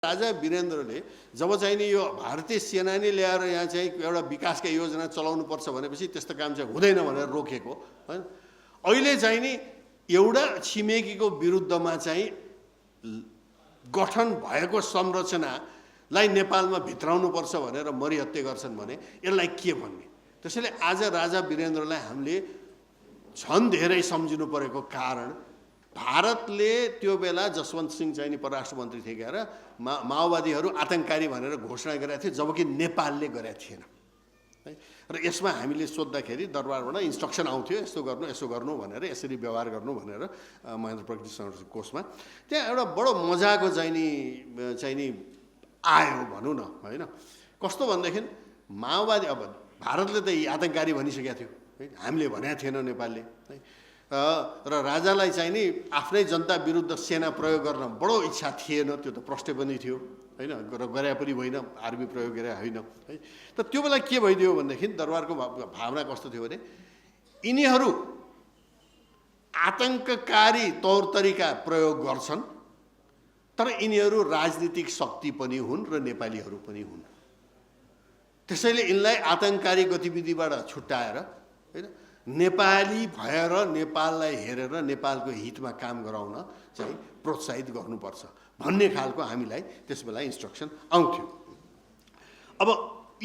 राजा वीरेन्द्रले जब चाहिँ नि यो भारतीय सेना नै ल्याएर यहाँ चाहिँ एउटा विकासका योजना चलाउनु पर्छ भनेपछि त्यस्तो काम चाहिँ हुँदैन भनेर रोकेको हैन। अहिले चाहिँ नि एउटा छिमेकीको विरुद्धमा चाहिँ गठन भएको संरचनालाई नेपालमा भित्राउनु पर्छ भनेर मरिहत्ते गर्छन् भने यसलाई के भन्ने। त्यसैले आज राजा वीरेन्द्रलाई हामीले झन् धेरै सम्झिनु परेको कारण भारतले त्यो बेला जसवन्त सिंह चाहिँ नि परराष्ट्र मन्त्री थिए गएर माओवादीहरू आतंककारी भनेर घोषणा गरेका थिए, जबकि नेपालले गरेका थिएन है। र यसमा हामीले सोद्धाखेरि दरबारबाट इन्स्ट्रक्सन आउँथ्यो यसो गर्नु भनेर, यसरी व्यवहार गर्नु भनेर महेन्द्र प्रगति संरक्षण कोषमा त्यहाँ एउटा बडो मजाको चाहिँ नि आयो भनौँ न हैन। कस्तो भनेदेखि माओवादी अब भारतले त आतंककारी भनिसकेको थियो है, हामीले भनेको थिएन नेपालले है। र राजालाई चाहिँ नि आफ्नै जनता विरुद्ध सेना प्रयोग गर्न बडो इच्छा थिएन, त्यो त प्रश्न पनि थियो हैन, गरे पनि होइन, आर्मी प्रयोग गरे होइन है। त त्यो बेला के भइदियो भनेदेखि दरबारको भावना कस्तो थियो भने यिनीहरू आतंककारी तौर तरिका प्रयोग गर्छन्, तर यिनीहरू राजनीतिक शक्ति पनि हुन् र नेपालीहरू पनि हुन्। त्यसैले यिनलाई आतंककारी गतिविधिबाट छुट्याएर हैन नेपाली भएर नेपाललाई हेरेर नेपालको हितमा काम गराउन चाहिँ प्रोत्साहित गर्नुपर्छ भन्ने खालको हामीलाई त्यसबेला इन्स्ट्रक्सन आउँथ्यो। अब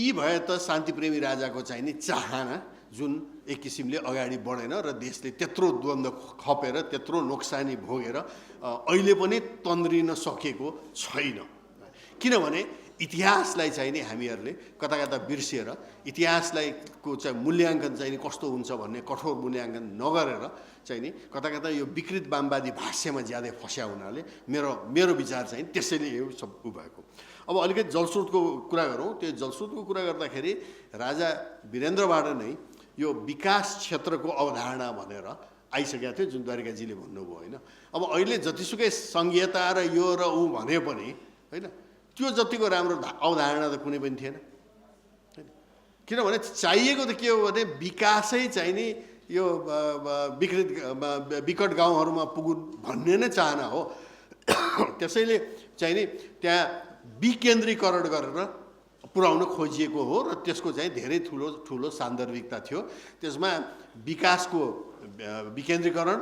यी भए त शान्तिप्रेमी राजाको चाहिँ नि चाहना जुन एक किसिमले अगाडि बढेन र देशले त्यत्रो द्वन्द्व खपेर त्यत्रो नोक्सानी भोगेर अहिले पनि तन्द्रिन सकेको छैन। किनभने इतिहासलाई चाहिँ नि हामीहरूले कता कता बिर्सिएर इतिहासलाई को चाहिँ मूल्याङ्कन चाहिँ नि कस्तो हुन्छ भन्ने कठोर मूल्याङ्कन नगरेर चाहिँ नि कता कता यो विकृत वामवादी भाष्यमा ज्यादै फस्या हुनाले मेरो विचार चाहिँ त्यसैले यो सब भएको। अब अलिकति जलस्रोतको कुरा गरौँ। त्यो जलस्रोतको कुरा गर्दाखेरि राजा वीरेन्द्रबाट नै यो विकास क्षेत्रको अवधारणा भनेर आइसकेको थियो, जुन द्वारिकाजीले भन्नुभयो होइन। अब अहिले जतिसुकै सङ्घीयता र यो र ऊ भने पनि होइन त्यो जतिको राम्रो अवधारणा त कुनै पनि थिएन हैन। किनभने चाहिएको त के हो भने विकासै चाहिँ नि यो विकट गाउँहरूमा पुगुन् भन्ने नै चाहना हो। त्यसैले चाहिँ नि त्यहाँ विकेन्द्रीकरण गरेर पुर्याउन खोजिएको हो र त्यसको चाहिँ धेरै ठुलो सान्दर्भिकता थियो। त्यसमा विकासको विकेन्द्रीकरण,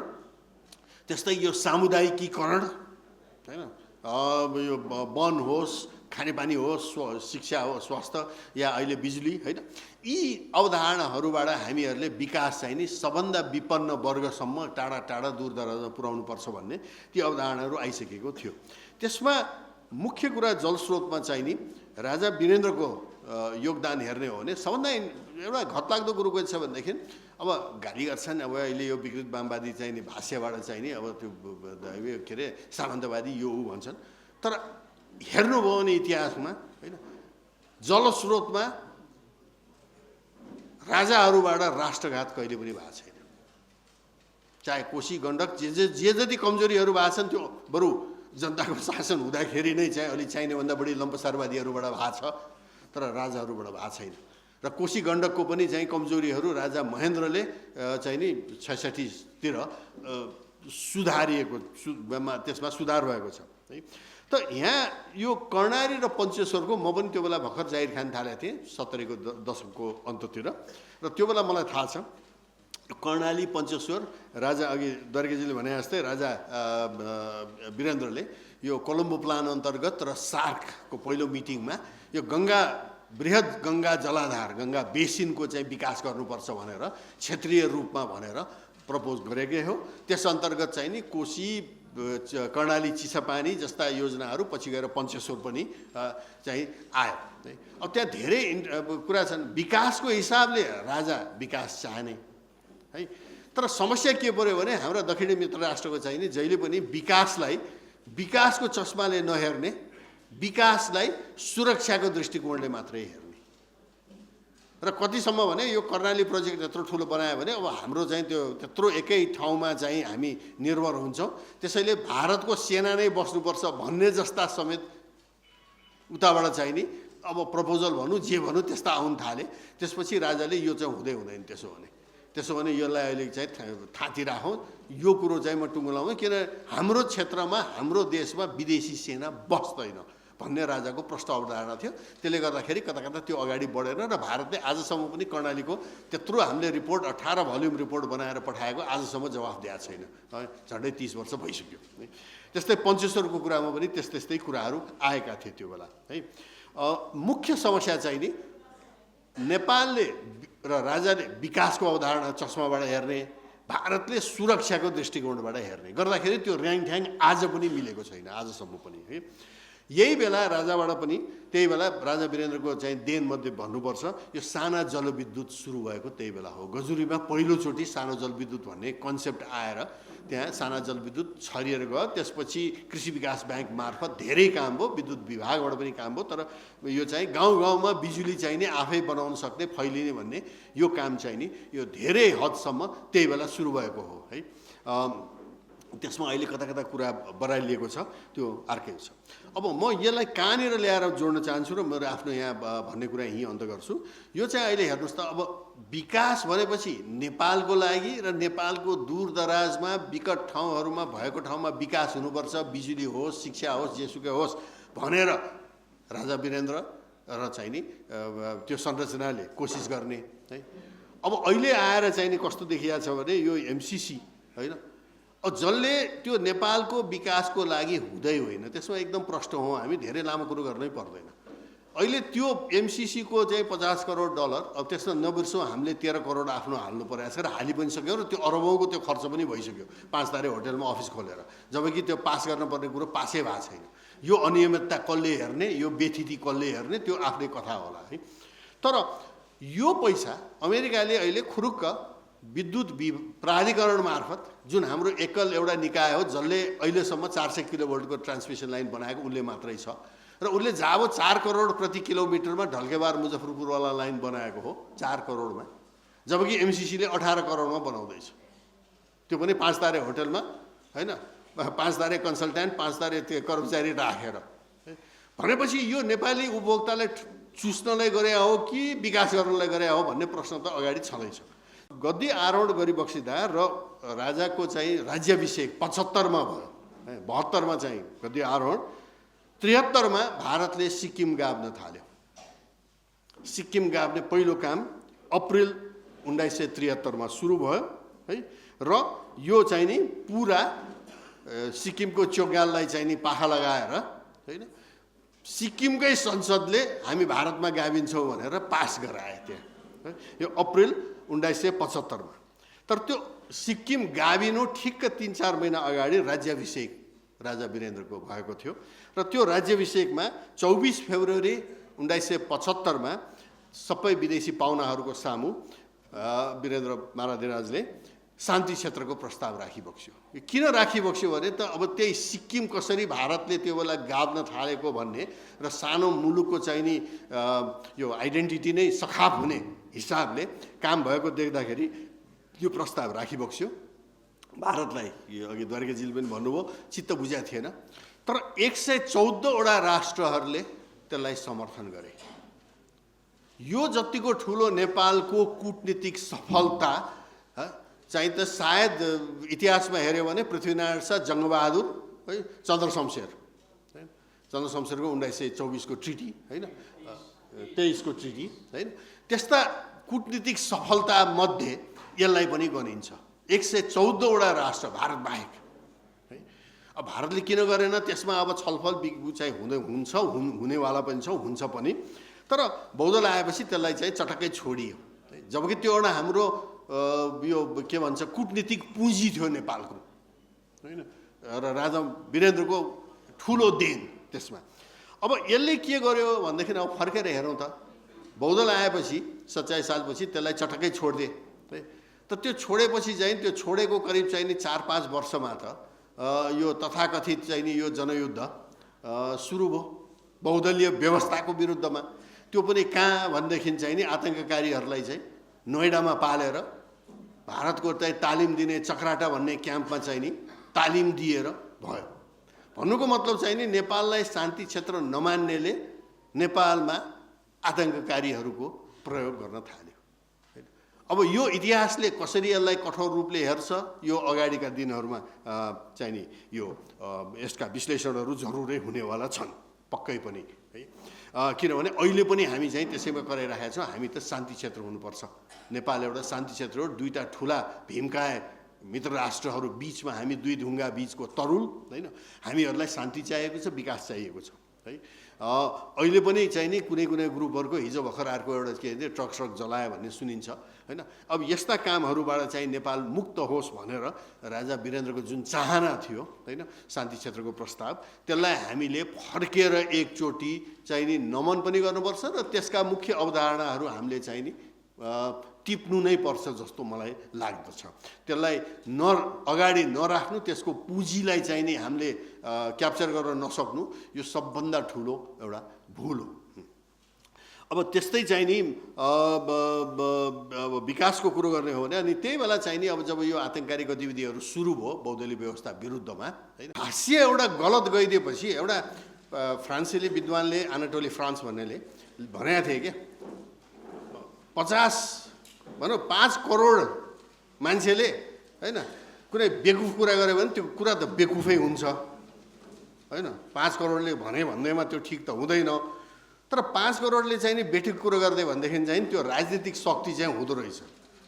त्यस्तै यो सामुदायिकीकरण हैन, यो वन होस्, खानेपानी होस्, शिक्षा हो, स्वास्थ्य या अहिले बिजुली होइन, यी अवधारणाहरूबाट हामीहरूले विकास चाहिँ नि सबभन्दा विपन्न वर्गसम्म टाढा टाढा दूरदराजमा पुर्याउनुपर्छ भन्ने ती अवधारणाहरू आइसकेको थियो। त्यसमा मुख्य कुरा जलस्रोतमा चाहिँ नि राजा वीरेन्द्रको योगदान हेर्ने हो भने सबभन्दा एउटा घतलाग्दो कुरो के छ भनेदेखि अब गाली गर्छन् अब अहिले यो विकृत वामवादी चाहिँ नि भाष्यबाट चाहिँ नि अब त्यो के अरे सामन्तवादी यो ऊ भन्छन्, तर हेर्नुभयो भने इतिहासमा होइन जलस्रोतमा राजाहरूबाट राष्ट्रघात कहिले पनि भएको छैन। चाहे कोशी गण्डक जे जति कमजोरीहरू भएको छन् त्यो बरु जनताको शासन हुँदाखेरि नै चाहिँ अलि चाहिनेभन्दा बढी लम्पसारवादीहरूबाट भएको छ, तर राजाहरूबाट भएको छैन। र कोशी गण्डकको पनि चाहिँ कमजोरीहरू राजा महेन्द्रले चाहिँ नि 66 सुधारिएको त्यसमा सुधार भएको छ है। त यहाँ यो कर्णाली र पञ्चेश्वरको म पनि त्यो बेला भर्खर जाहिर खान थालेको थिएँ 70 को दशकको अन्ततिर, र त्यो बेला मलाई थाहा छ कर्णाली पञ्चेश्वर राजा अघि द्वारकाजीले भने जस्तै राजा वीरेन्द्रले यो कोलम्बो प्लान अन्तर्गत र सार्कको पहिलो मिटिङमा यो बृहत गङ्गा जलाधार गङ्गा बेसिनको चाहिँ विकास गर्नुपर्छ भनेर क्षेत्रीय रूपमा भनेर प्रपोज गरेकै हो। त्यस अन्तर्गत चाहिँ नि कोशी कर्णाली चिसापानी जस्ता योजनाहरू पछि गएर पञ्चेश्वर पनि चाहिँ आयो। अब त्यहाँ धेरै कुरा छन्। विकासको हिसाबले राजा विकास चाहने है, तर समस्या के पर्यो भने हाम्रा दक्षिणी मित्र राष्ट्रको चाहिँ नि जहिले पनि विकासको चस्माले नहेर्ने, विकासलाई सुरक्षाको दृष्टिकोणले मात्रै हेर्ने। र कतिसम्म भने यो कर्णाली प्रोजेक्ट यत्रो ठुलो बनायो भने अब हाम्रो चाहिँ त्यो त्यत्रो एकै ठाउँमा चाहिँ हामी निर्भर हुन्छौँ, त्यसैले भारतको सेना नै बस्नुपर्छ भन्ने जस्ता समेत उताबाट चाहिँ नि अब प्रपोजल भनौँ जे भनौँ त्यस्ता आउन थाले। त्यसपछि राजाले यो चाहिँ हुँदैन त्यसो भने यसलाई अहिले चाहिँ थाँती राखौँ, यो कुरो चाहिँ म टुङ्गो लाउँ, किन हाम्रो क्षेत्रमा हाम्रो देशमा विदेशी सेना बस्दैन भन्ने राजाको प्रष्ट अवधारणा थियो। त्यसले गर्दाखेरि कता कता त्यो अगाडि बढेन र भारतले आजसम्म पनि कर्णालीको त्यत्रो हामीले रिपोर्ट 18 भोल्युम रिपोर्ट बनाएर पठाएको आजसम्म जवाफ दिएको छैन। झन्डै 30 वर्ष भइसक्यो। त्यस्तै पञ्चेश्वरको कुरामा पनि त्यस्तै कुराहरू आएका थिए त्यो बेला है। मुख्य समस्या चाहिँ नि नेपालले र राजाले विकासको अवधारणा चस्माबाट हेर्ने, भारतले सुरक्षाको दृष्टिकोणबाट हेर्ने गर्दाखेरि त्यो र्याङठ्याङ आज पनि मिलेको छैन, आजसम्म पनि है। यही बेला राजाबाट पनि त्यही बेला राजा वीरेन्द्रको चाहिँ देनमध्ये भन्नुपर्छ, यो साना जलविद्युत सुरु भएको त्यही बेला हो। गजुरीमा पहिलोचोटि सानो जलविद्युत भन्ने कन्सेप्ट आएर त्यहाँ साना जलविद्युत छरिएर गयो। त्यसपछि कृषि विकास ब्याङ्क मार्फत धेरै काम भयो, विद्युत विभागबाट पनि काम भयो। तर यो चाहिँ गाउँ गाउँमा बिजुली चाहिँ नि आफै बनाउन सक्ने, फैलिने भन्ने यो काम चाहिँ नि यो धेरै हदसम्म त्यही बेला सुरु भएको हो है। त्यसमा अहिले कता कता कुरा बढाइलिएको छ, त्यो अर्कै छ। अब म यसलाई कहाँनिर ल्याएर जोड्न चाहन्छु र मेरो आफ्नो यहाँ भन्ने कुरा यहीँ अन्त गर्छु। यो चाहिँ अहिले हेर्नुहोस् त, अब विकास भनेपछि नेपालको लागि र नेपालको दूरदराजमा विकट ठाउँहरूमा भएको ठाउँमा विकास हुनुपर्छ, बिजुली होस्, शिक्षा होस्, जेसुकै होस् भनेर राजा वीरेन्द्र र चाहिँ नि त्यो संरचनाले कोसिस गर्ने है। अब अहिले आएर चाहिँ नि कस्तो देखिएको छ भने यो एमसिसी होइन, जसले त्यो नेपालको विकासको लागि हुँदै होइन, त्यसमा एकदम प्रष्ट हौँ हामी, धेरै लामो कुरो गर्नै पर्दैन। अहिले त्यो एमसिसीको चाहिँ 50 करोड डलर, अब त्यसमा नबिर्सौँ हामीले 13 करोड आफ्नो हाल्नु परेको छ र हालि पनि सक्यो र त्यो अरबौँको त्यो खर्च पनि भइसक्यो 5 तारे होटलमा अफिस खोलेर, जबकि त्यो पास गर्नुपर्ने कुरो पासै भएको छैन। यो अनियमितता कसले हेर्ने, यो बेथिति कसले हेर्ने, त्यो आफ्नै कथा होला है। तर यो पैसा अमेरिकाले अहिले खुरुक्क विद्युत प्राधिकरण मार्फत, जुन हाम्रो एकल एउटा निकाय हो जसले अहिलेसम्म 400 किलोभोल्टको ट्रान्समिसन लाइन बनाएको उसले मात्रै छ, र उसले जाबो 4 करोड प्रति किलोमिटरमा ढल्केबार मुजफ्फरपुरवाला लाइन बनाएको हो 4 करोडमा, जबकि एमसिसीले 18 करोडमा बनाउँदैछ। त्यो पनि 5 तारे होटलमा होइन, 5 तारे कन्सल्ट्यान्ट, 5 तारे त्यो कर्मचारी राखेर। भनेपछि यो नेपाली उपभोक्तालाई चुस्नलाई गरे हो कि विकास गर्नलाई गरे हो भन्ने प्रश्न त अगाडि छँदैछ। गद्दी आरोहण गरिबक्सिँदा र राजाको चाहिँ राज्याभिषेक 75 मा भयो, 72 मा चाहिँ गद्दी आरोहण, 73 मा भारतले सिक्किम गाभ्न थाल्यो। सिक्किम गाभ्ने पहिलो काम अप्रिल 1973 मा सुरु भयो है। र यो चाहिँ नि पुरा सिक्किमको चोगाललाई चाहिँ नि पाखा लगाएर होइन, सिक्किमकै संसदले हामी भारतमा गाभिन्छौँ भनेर पास गराए त्यहाँ, यो अप्रिल 1975 मा। तर त्यो सिक्किम गाभिनु ठिक्क 3-4 महिना अगाडि राज्याभिषेक राजा वीरेन्द्रको भएको थियो र त्यो राज्याभिषेकमा 24 फेब्रुअरी 1975 मा सबै विदेशी पाहुनाहरूको सामु वीरेन्द्र महाराजले शान्ति क्षेत्रको प्रस्ताव राखिबक्स्यो। किन राखिबक्स्यो भने त अब त्यही सिक्किम कसरी भारतले त्यो बेला गाभ्न थालेको भन्ने र सानो मुलुकको चाहिँ नि यो आइडेन्टिटी नै सखाप हुने हिसाबले काम भएको देख्दाखेरि यो प्रस्ताव राखिबक्स्यो। भारतलाई यो अघि द्वारकाजीले पनि भन्नुभयो चित्त बुझाएको थिएन, तर 114 वटा राष्ट्रहरूले त्यसलाई समर्थन गरे। यो जतिको ठुलो नेपालको कूटनीतिक सफलता चाहिँ त सायद इतिहासमा हेऱ्यो भने पृथ्वीनारायण शाह, जङ्गबहादुर है, चन्द्रशमशेर, चन्द्रशमशेरको 1924 को ट्रिटी होइन, 23 को ट्रिटी होइन, त्यस्ता कूटनीतिक सफलता मध्ये यसलाई पनि गनिन्छ। 114 वटा राष्ट्र भारत बाहेक है। अब भारतले किन गरेन त्यसमा अब छलफल चाहिँ हुन्छ, हुनेवाला पनि छ, हुन्छ पनि। तर बौद्धल आएपछि त्यसलाई चाहिँ चटक्कै छोडियो, जबकि त्यो एउटा हाम्रो यो के भन्छ कूटनीतिक पुँजी थियो नेपालको होइन, र राजा वीरेन्द्रको ठुलो देन त्यसमा। अब यसले के गर्यो भनेदेखि अब फर्केर हेरौँ त, बौद्धल आएपछि 27 सालपछि त्यसलाई चटक्कै छोडिदिए। त त्यो छोडेपछि चाहिँ त्यो छोडेको करिब चाहिँ नि 4-5 वर्षमा त यो तथाकथित चाहिँ नि यो जनयुद्ध सुरु भयो बहुदलीय व्यवस्थाको विरुद्धमा। त्यो पनि कहाँ भनेदेखि चाहिँ नि आतङ्ककारीहरूलाई चाहिँ नोएडामा पालेर भारतको चाहिँ तालिम दिने चक्राटा भन्ने क्याम्पमा चाहिँ नि तालिम दिएर भयो। भन्नुको मतलब चाहिँ नि नेपाललाई शान्ति क्षेत्र नमान्नेले नेपालमा आतङ्ककारीहरूको प्रयोग गर्न थाल्यो। अब यो इतिहासले कसरी यसलाई कठोर रूपले हेर्छ यो अगाडिका दिनहरूमा चाहिँ नि यो यसका विश्लेषणहरू जरुरै हुनेवाला छन्। पक्कै पनि है। किनभने अहिले पनि हामी चाहिँ त्यसैमा कराइरहेका छौँ, हामी त शान्ति क्षेत्र हुनुपर्छ। नेपाल एउटा शान्ति क्षेत्र हो। दुईवटा ठुला भीमकाय मित्र राष्ट्रहरू बिचमा हामी दुई ढुङ्गा बिचको तरुल होइन। हामीहरूलाई शान्ति चाहिएको छ, विकास चाहिएको छ है। अहिले पनि चाहिँ नि कुनै कुनै ग्रुपहरूको हिजो भर्खर अर्को एउटा के अरे ट्रक श्रक जलायो भन्ने सुनिन्छ होइन। अब यस्ता कामहरूबाट चाहिँ नेपाल मुक्त होस् भनेर राजा वीरेन्द्रको जुन चाहना थियो होइन, शान्ति क्षेत्रको प्रस्ताव, त्यसलाई हामीले फर्केर एकचोटि चाहिँ नि नमन पनि गर्नुपर्छ र त्यसका मुख्य अवधारणाहरू हामीले चाहिँ नि टिप्नु नै पर्छ जस्तो मलाई लाग्दछ। त्यसलाई अगाडि नराख्नु, त्यसको पुँजीलाई चाहिँ नि हामीले क्याप्चर गर्न नसक्नु, यो सबभन्दा ठुलो एउटा भुल हो। अब त्यस्तै चाहिँ नि विकासको कुरो गर्ने हो भने अनि त्यही बेला चाहिँ नि अब जब यो आतङ्ककारी गतिविधिहरू सुरु भयो बहुदलीय व्यवस्था विरुद्धमा होइन, हास्य एउटा गलत गइदिएपछि एउटा फ्रान्सेली विद्वानले अनाटोली फ्रान्स भन्नेले भनेका थिए क्या, 5 करोड मान्छेले होइन कुनै बेकुफ कुरा गर्यो भने त्यो कुरा त बेकुफै हुन्छ होइन। 5 करोडले भन्दैमा त्यो ठिक त हुँदैन। तर 5 करोडले चाहिँ नि बेठिक कुरो गर्दै भनेदेखि चाहिँ त्यो राजनीतिक शक्ति चाहिँ हुँदो रहेछ।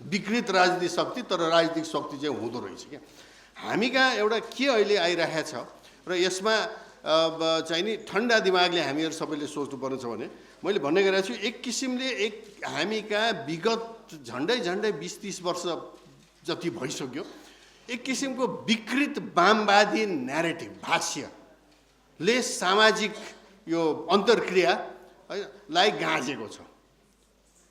विकृत राजनीतिक शक्ति, तर राजनीतिक शक्ति चाहिँ हुँदो रहेछ क्या। हामी कहाँ एउटा के अहिले आइरहेको छ र यसमा चाहिँ नि ठन्डा दिमागले हामीहरू सबैले सोच्नुपर्ने छ भने मैले भन्ने गरेको छु, एक किसिमले हामी कहाँ विगत झन्डै 20-30 वर्ष जति भइसक्यो एक किसिमको विकृत वामवादी न्यारेटिभ भाष्यले सामाजिक यो अन्तर्क्रिया लाई गाँजेको छ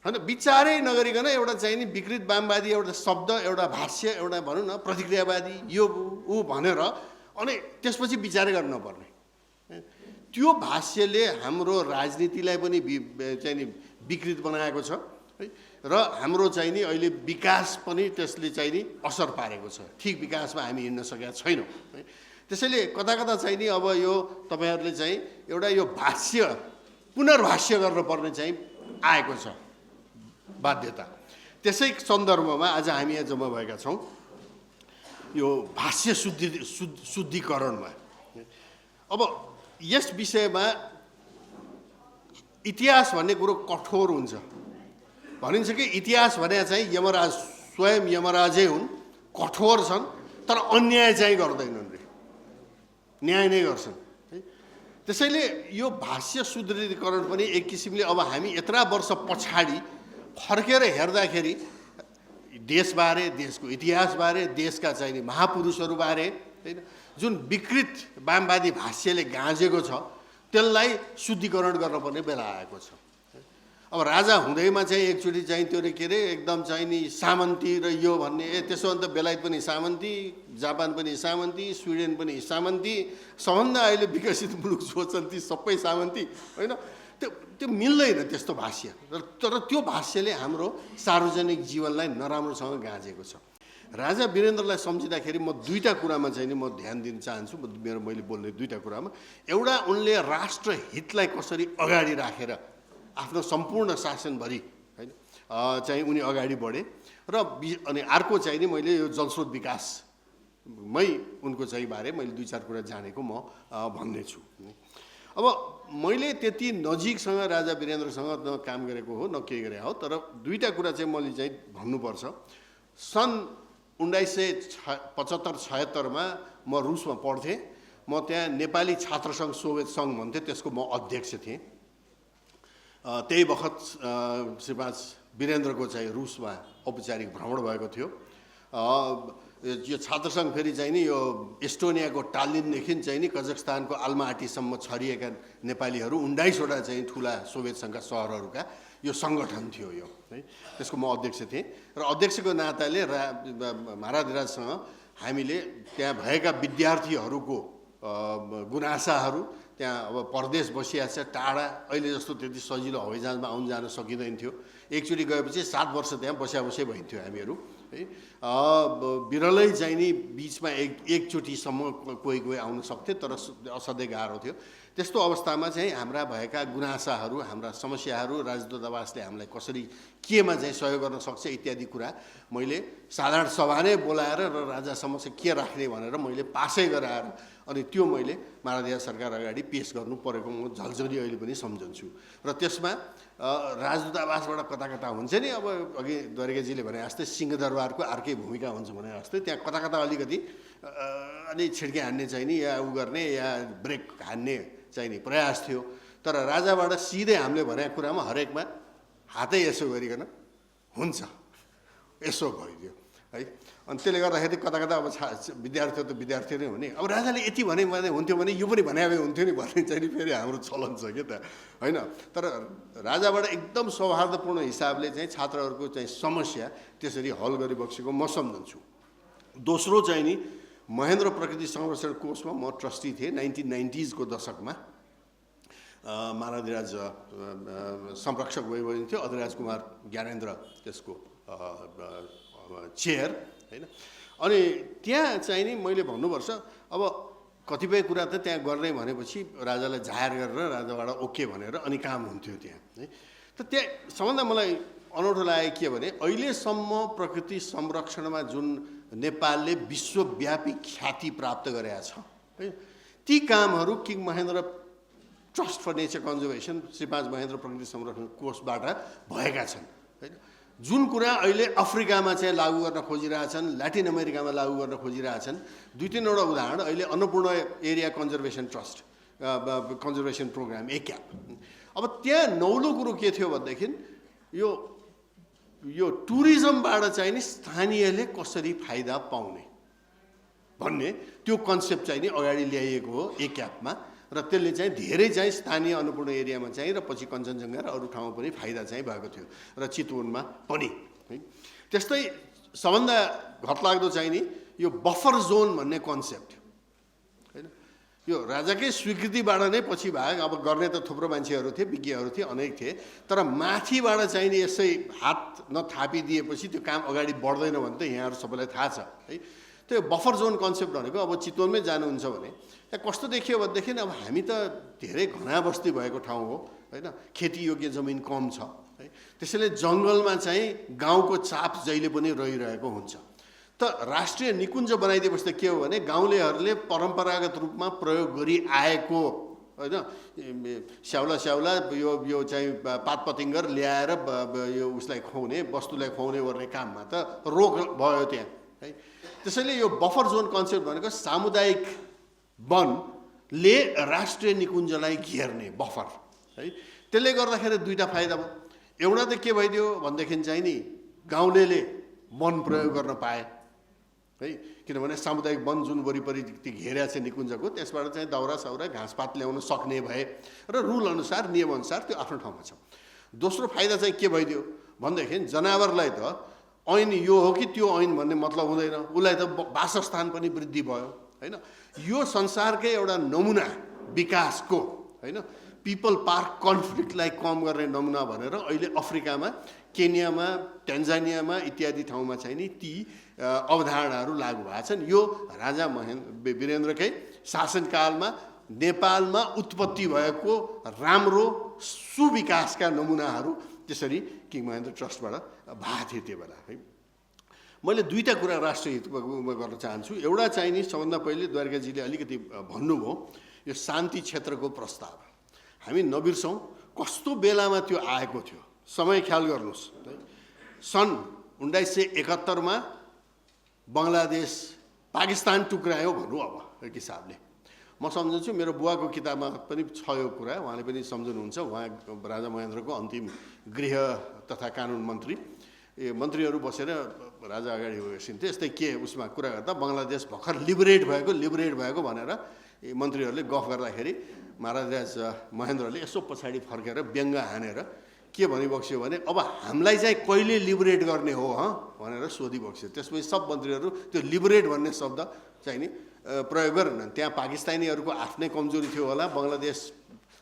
होइन। विचारै नगरिकन एउटा चाहिँ नि विकृत वामवादी एउटा शब्द, एउटा भाष्य, एउटा भनौँ न प्रतिक्रियावादी यो ऊ भनेर अनि त्यसपछि विचारै गर्न नपर्ने, त्यो भाष्यले हाम्रो राजनीतिलाई पनि चाहिँ नि विकृत बनाएको छ है। र हाम्रो चाहिँ नि अहिले विकास पनि त्यसले चाहिँ नि असर पारेको छ। ठिक विकासमा हामी हिँड्न सकेका छैनौँ है। त्यसैले कता कता चाहिँ नि अब यो तपाईँहरूले चाहिँ एउटा यो भाष्य पुनर्भाष्य गर्नुपर्ने चाहिँ आएको छ बाध्यता। त्यसै सन्दर्भमा आज हामी यहाँ जम्मा भएका छौँ यो भाष्य शुद्धिकरणमा। अब यस विषयमा इतिहास भन्ने कुरो कठोर हुन्छ। भनिन्छ कि इतिहास भने चाहिँ यमराज, स्वयं यमराजै हुन्, कठोर छन् तर अन्याय चाहिँ गर्दैनन् रे, न्याय नै गर्छन् है। त्यसैले यो भाष्य शुद्धिकरण पनि एक किसिमले अब हामी यत्रा वर्ष पछाडि फर्केर हेर्दाखेरि देशबारे, देशको इतिहासबारे, देशका चाहिँ महापुरुषहरूबारे होइन जुन विकृत वामवादी भाष्यले गाँजेको छ त्यसलाई शुद्धिकरण गर्नुपर्ने बेला आएको छ। अब राजा हुँदैमा चाहिँ एकचोटि चाहिँ त्यो के अरे एकदम चाहिँ नि सामन्ती र यो भन्ने, त्यसो भने त बेलायत पनि सामन्ती, जापान पनि सामन्ती, स्विडेन पनि सामन्ती, सबभन्दा अहिले विकसित मुलुक सोच्छन् ती सबै सामन्ती होइन। त्यो मिल्दैन त्यस्तो भाष्य। तर त्यो भाष्यले हाम्रो सार्वजनिक जीवनलाई नराम्रोसँग गाँजेको छ। राजा वीरेन्द्रलाई सम्झिँदाखेरि म दुईवटा कुरामा चाहिँ नि म ध्यान दिन चाहन्छु। मैले बोल्ने दुईवटा कुरामा, एउटा उनले राष्ट्रहितलाई कसरी अगाडि राखेर आफ्नो सम्पूर्ण शासनभरि होइन चाहिँ उनी अगाडि बढे र अनि अर्को चाहिँ नि मैले यो जलस्रोत विकासमै उनको चाहिँ बारे मैले 2-4 कुरा जानेको म भन्ने छु। अब मैले त्यति नजिकसँग राजा वीरेन्द्रसँग न काम गरेको हो न के गरे हो, तर दुईवटा कुरा चाहिँ मैले चाहिँ भन्नुपर्छ। सन् 1975-76मा म रुसमा पढ्थेँ। म त्यहाँ नेपाली छात्र सङ्घ सोभियत सङ्घ भन्थेँ, त्यसको म अध्यक्ष थिएँ। त्यही बखत श्रीमान वीरेन्द्रको चाहिँ रुसमा औपचारिक भ्रमण भएको थियो। यो छात्र सङ्घ फेरि चाहिँ नि यो एस्टोनियाको टालिनदेखि चाहिँ नि कजाकस्तानको आल्माटीसम्म छरिएका नेपालीहरू 19वटा चाहिँ ठुला सोभियत सङ्घका सहरहरूका यो सङ्गठन थियो यो है। त्यसको म अध्यक्ष थिएँ र अध्यक्षको नाताले महाराजसँग हामीले त्यहाँ भएका विद्यार्थीहरूको गुनासाहरू, त्यहाँ अब परदेश बसिया छ टाढा, अहिले जस्तो त्यति सजिलो हवाईजहाजमा आउन जान सकिँदैन थियो। एकचोटि गएपछि 7 वर्ष त्यहाँ बस्या भइन्थ्यो हामीहरू है। बिरलै चाहिँ नि बिचमा एकचोटिसम्म कोही आउन सक्थे, तर असाध्यै गाह्रो थियो। त्यस्तो अवस्थामा चाहिँ हाम्रा भएका गुनासाहरू, हाम्रा समस्याहरू राजदूतावासले हामीलाई कसरी केमा चाहिँ सहयोग गर्न सक्छ इत्यादि कुरा मैले साधारण सभा नै बोलाएर र राजासम्म चाहिँ के राख्ने भनेर मैले पासै गराएर अनि त्यो मैले महाराजा सरकार अगाडि पेश गर्नु परेको म झल्झली अहिले पनि सम्झन्छु। र त्यसमा राजदूतावासबाट कता कता हुन्छ नि, अब अघि द्वारिकाजीले भने जस्तै सिंहदरबारको अर्कै भूमिका हुन्छ भने जस्तै त्यहाँ कता कता अलिकति अलि छिड्के हान्ने चाहिँ नि, या उ गर्ने या ब्रेक हान्ने चाहिँ नि प्रयास थियो। तर राजाबाट सिधै हामीले भनेको कुरामा हरेकमा हातै यसो गरिकन हुन्छ, यसो भइदियो है। अनि त्यसले गर्दाखेरि कता कता अब विद्यार्थी त विद्यार्थी नै हुने, अब राजाले यति भने हुन्थ्यो भने यो पनि भने भए हुन्थ्यो नि भन्ने चाहिँ नि फेरि हाम्रो चलन छ क्या त, होइन। तर राजाबाट एकदम सौहार्दपूर्ण हिसाबले चाहिँ छात्रहरूको चाहिँ समस्या त्यसरी हल गरिबक्सेको म सम्झन्छु। दोस्रो चाहिँ नि महेन्द्र प्रकृति संरक्षण कोषमा म ट्रस्टी थिएँ 1990s को दशकमा। महाराधिराज संरक्षक हुनुहुन्थ्यो, अधिराज कुमार ज्ञानेन्द्र त्यसको चेयर, होइन। अनि त्यहाँ चाहिँ नि मैले भन्नुपर्छ, अब कतिपय कुरा त त्यहाँ गर्ने भनेपछि राजालाई जाहेर गरेर राजाबाट ओके भनेर अनि काम हुन्थ्यो त्यहाँ है। त त्यहाँ सबभन्दा मलाई अनौठो लागेको के भने अहिलेसम्म प्रकृति संरक्षणमा जुन नेपालले विश्वव्यापी ख्याति प्राप्त गरेका छ है, ती कामहरू king Mahendra trust for nature conservation Shri 5 Mahendra प्रकृति संरक्षण कोषबाट भएका छन् होइन। जुन कुरा अहिले अफ्रिकामा चाहिँ लागू गर्न खोजिरहेछन्, ल्याटिन अमेरिकामा लागू गर्न खोजिरहेछन्, 2-3वटा उदाहरण अहिले Annapurna area conservation trust conservation program ACAP. अब त्यहाँ नौलो कुरो के थियो भनेदेखि यो टुरिज्मबाट चाहिँ नि स्थानीयले कसरी फाइदा पाउने भन्ने त्यो कन्सेप्ट चाहिँ नि अगाडि ल्याइएको हो एक्यापमा। र त्यसले चाहिँ धेरै चाहिँ स्थानीय अन्नपूर्ण एरियामा चाहिँ र पछि कञ्चनजङ्घा र अरू ठाउँमा पनि फाइदा चाहिँ भएको थियो र चितवनमा पनि है। त्यस्तै सबभन्दा घटलाग्दो चाहिँ नि यो बफर जोन भन्ने कन्सेप्ट होइन, यो राजाकै स्वीकृतिबाट नै पछि भाग अब गर्ने त थुप्रो मान्छेहरू थिए, विज्ञहरू थिए, अनेक थिए, तर माथिबाट चाहिँ नि यसै हात नथापिदिएपछि त्यो काम अगाडि बढ्दैन भने त यहाँहरू सबैलाई थाहा छ है। त्यो बफर जोन कन्सेप्ट भनेको अब चितवनमै जानुहुन्छ भने त्यहाँ कस्तो देखियो भनेदेखि अब हामी त धेरै घना बस्ती भएको ठाउँ हो होइन, खेतीयोग्य जमिन कम छ है। त्यसैले जङ्गलमा चाहिँ गाउँको चाप जहिले पनि रहिरहेको हुन्छ। त राष्ट्रिय निकुञ्ज बनाइदिएपछि त के हो भने गाउँलेहरूले परम्परागत रूपमा प्रयोग गरी आएको होइन, स्याउला यो चाहिँ पातपतिङ्गर ल्याएर यो उसलाई खुवाउने, वस्तुलाई खुवाउने गर्ने काममा त रोक भयो त्यहाँ है। त्यसैले यो बफर जोन कन्सेप्ट भनेको सामुदायिक वनले राष्ट्रिय निकुञ्जलाई घेर्ने बफर है। त्यसले गर्दाखेरि दुईटा फाइदा भयो। एउटा त के भइदियो भनेदेखि चाहिँ नि गाउँलेले वन प्रयोग गर्न पाए है, किनभने सामुदायिक वन जुन वरिपरि घेरेको छ निकुञ्जको त्यसबाट चाहिँ दाउरा साउरा घाँसपात ल्याउन सक्ने भए र रुल अनुसार नियम अनुसार त्यो आफ्नो ठाउँमा छ। दोस्रो फाइदा चाहिँ के भइदियो भनेदेखि जनावरलाई त ऐन यो हो कि त्यो ऐन भन्ने मतलब हुँदैन, उसलाई त वासस्थान पनि वृद्धि भयो होइन। यो संसारकै एउटा नमुना विकासको होइन, पिपल पार्क कन्फ्लिक्टलाई कम गर्ने नमुना भनेर अहिले अफ्रिकामा, केन्यामा, टेन्जानियामा इत्यादि ठाउँमा चाहिँ नि ती अवधारणाहरू लागू भएको छन्। यो राजा वीरेन्द्रकै शासनकालमा नेपालमा उत्पत्ति भएको राम्रो सुविकासका नमुनाहरू त्यसरी किङ महेन्द्र ट्रस्टबाट भएको थियो त्यो बेला है। मैले दुईटा कुरा राष्ट्रिय हितमा गर्न चाहन्छु। एउटा चाहिँ नि सबभन्दा पहिले द्वारिकाजीले अलिकति भन्नुभयो यो शान्ति क्षेत्रको प्रस्ताव हामी नबिर्सौँ कस्तो बेलामा त्यो आएको थियो। समय ख्याल गर्नुहोस् है, सन् 1971मा बङ्गलादेश पाकिस्तान टुक्रायो भनौँ अब एक हिसाबले। म सम्झन्छु मेरो बुवाको किताबमा पनि छ यो कुरा, उहाँले पनि सम्झनुहुन्छ। उहाँ राजा महेन्द्रको अन्तिम गृह तथा कानुन मन्त्री, मन्त्रीहरू बसेर राजा अगाडि बसिन्थे। यस्तै के उसमा कुरा गर्दा बङ्गलादेश भर्खर लिबरेट भएको भनेर मन्त्रीहरूले गफ गर्दाखेरि महाराज महेन्द्रले यसो पछाडि फर्केर व्यङ्ग हानेर के भनिबक्स्यो भने अब हामीलाई चाहिँ कहिले लिबरेट गर्ने हो भनेर सोधिबक्स्यो। त्यसपछि सब मन्त्रीहरू त्यो लिबरेट भन्ने शब्द चाहिँ नि प्रयोग गरेनन्। त्यहाँ पाकिस्तानीहरूको आफ्नै कमजोरी थियो होला, बङ्गलादेश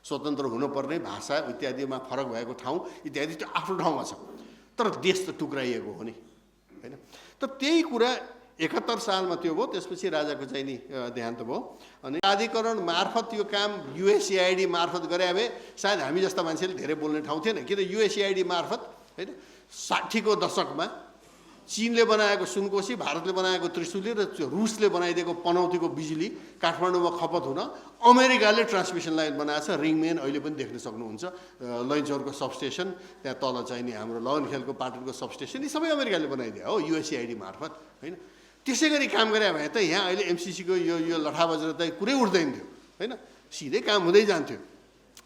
स्वतन्त्र हुनुपर्ने भाषा इत्यादिमा फरक भएको ठाउँ इत्यादि त्यो आफ्नो ठाउँमा छ, तर देश त टुक्राइएको हो नि होइन। त त्यही कुरा 71 सालमा त्यो भयो, त्यसपछि राजाको चाहिँ नि देहान्त भयो। अनि प्राधिकरण मार्फत यो काम युएसएआइडी मार्फत गरे भए सायद हामी जस्ता मान्छेले धेरै बोल्ने ठाउँ थिएन। किन युएसएआइडी मार्फत होइन 60 को दशकमा चीनले बनाएको सुनकोशी, भारतले बनाएको त्रिशुली र रुसले बनाइदिएको पनौतीको बिजुली काठमाडौँमा खपत हुन अमेरिकाले ट्रान्समिसन लाइन बनाएको छ। रिङमेन अहिले पनि देख्न सक्नुहुन्छ, लैनचौरको सबस्टेसन, त्यहाँ तल चाहिँ नि हाम्रो लगनखेलको पाटनको सबस्टेसन, यी सबै अमेरिकाले बनाइदियो हो युएसएआइडी मार्फत होइन। त्यसै गरी काम गरे भए त यहाँ अहिले एमसिसीको यो लठा बजेर त कुरै उठ्दैन थियो होइन, सिधै काम हुँदै जान्थ्यो।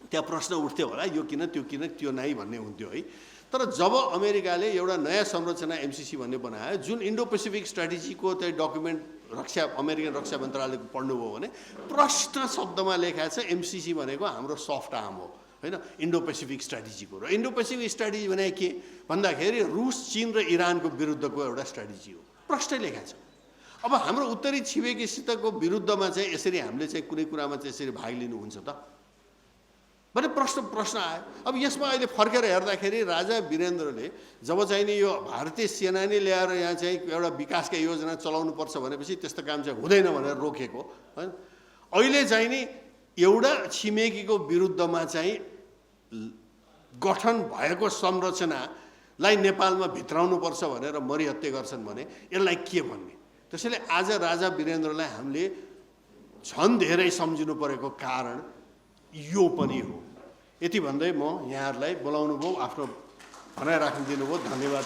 त्यहाँ प्रश्न उठ्थ्यो होला यो किन त्यो नाइ भन्ने हुन्थ्यो है। तर जब अमेरिकाले एउटा नयाँ संरचना एमसिसी भन्ने बनायो, जुन इन्डो पेसिफिक स्ट्राटेजीको चाहिँ डकुमेन्ट अमेरिकन रक्षा मन्त्रालयको पढ्नुभयो भने प्रष्ट शब्दमा लेखाएको छ एमसिसी भनेको हाम्रो सफ्ट आर्म हो होइन इन्डो पेसिफिक स्ट्राटेजीको। र इन्डो पेसिफिक स्ट्राटेजी भने के भन्दाखेरि रुस, चीन र इरानको विरुद्धको एउटा स्ट्राटेजी हो, प्रष्टै लेखाएको छ। अब हाम्रो उत्तरी छिमेकीसितको विरुद्धमा चाहिँ यसरी हामीले चाहिँ कुनै कुरामा चाहिँ यसरी भाग लिनुहुन्छ त भने प्रश्न आयो। अब यसमा अहिले फर्केर हेर्दाखेरि राजा वीरेन्द्रले जब चाहिँ नि यो भारतीय सेनानी ल्याएर यहाँ चाहिँ एउटा विकासका योजना चलाउनु पर्छ भनेपछि त्यस्तो काम चाहिँ हुँदैन भनेर रोकेको होइन। अहिले चाहिँ नि एउटा छिमेकीको विरुद्धमा चाहिँ गठन भएको संरचनालाई नेपालमा भित्राउनुपर्छ भनेर मरिहत्ते गर्छन् भने यसलाई के भन्ने। त्यसैले आज राजा वीरेन्द्रलाई हामीले झन् धेरै सम्झिनु परेको कारण यो पनि हो। यति भन्दै म यहाँहरूलाई बोलाउनु भयो, आफ्नो भनाइ राखिदिनु भयो, धन्यवाद।